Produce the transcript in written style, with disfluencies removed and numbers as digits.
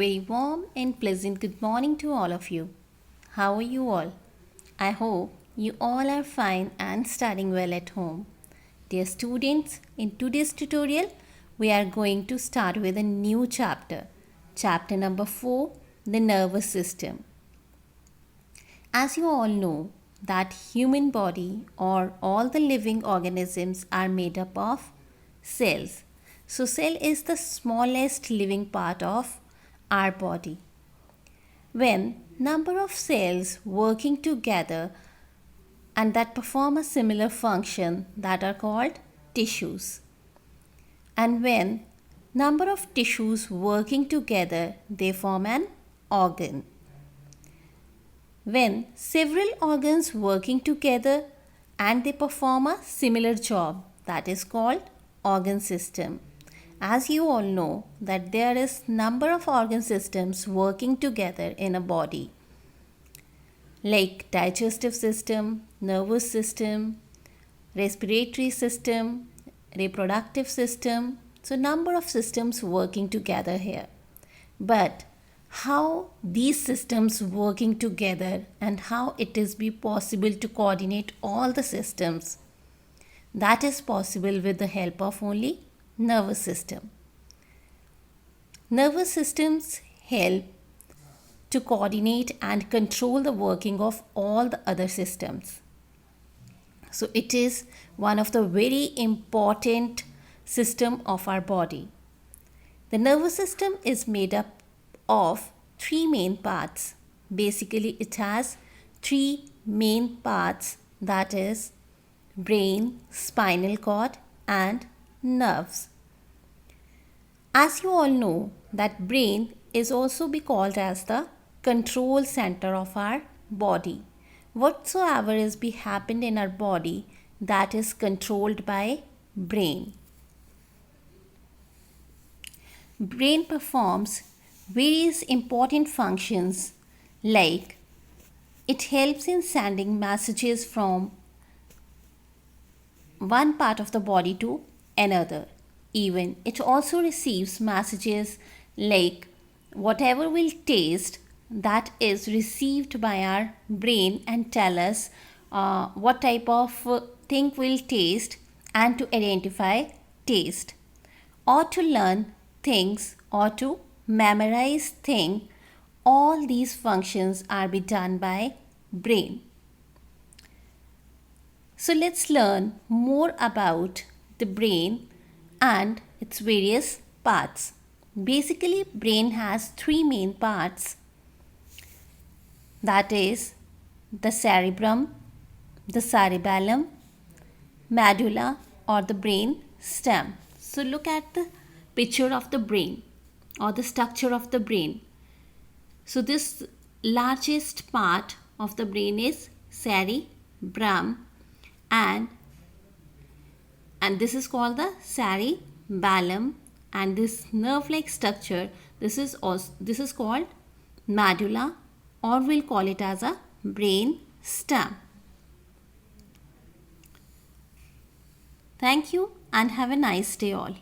very warm and pleasant good morning to all of you. How are you all? I hope you all are fine and studying well at home. Dear students, in today's tutorial, we are going to start with a new chapter. Chapter number 4, the nervous system. As you all know, that human body or all the living organisms are made up of cells. So cell is the smallest living part of our body. When number of cells working together and that perform a similar function that are called tissues. And when number of tissues working together, they form an organ. When several organs working together and they perform a similar job, that is called organ system. As you all know that there is number of organ systems working together in a body, like digestive system, nervous system, respiratory system, reproductive system. So number of systems working together here. But how these systems working together and how it is be possible to coordinate all the systems, that is possible with the help of only nervous system. Nervous systems help to coordinate and control the working of all the other systems. So it is one of the very important system of our body. The nervous system is made up of three main parts. Basically, it has three main parts, that is brain, spinal cord and nerves. As you all know that brain is also be called as the control center of our body. Whatsoever is be happened in our body, that is controlled by brain. Brain performs various important functions, like it helps in sending messages from one part of the body to another. Even it also receives messages like whatever will taste, that is received by our brain and tell us what type of thing will taste and to identify taste, or to learn things or to memorize thing. All these functions are be done by brain. So let's learn more about the brain and its various parts. Basically, brain has three main parts, that is the cerebrum, the cerebellum, medulla or the brain stem. So look at the picture of the brain or the structure of the brain. So this largest part of the brain is cerebrum, and this is called the cerebellum, and this nerve-like structure, this is called medulla, or we'll call it as a brain stem. Thank you and have a nice day all.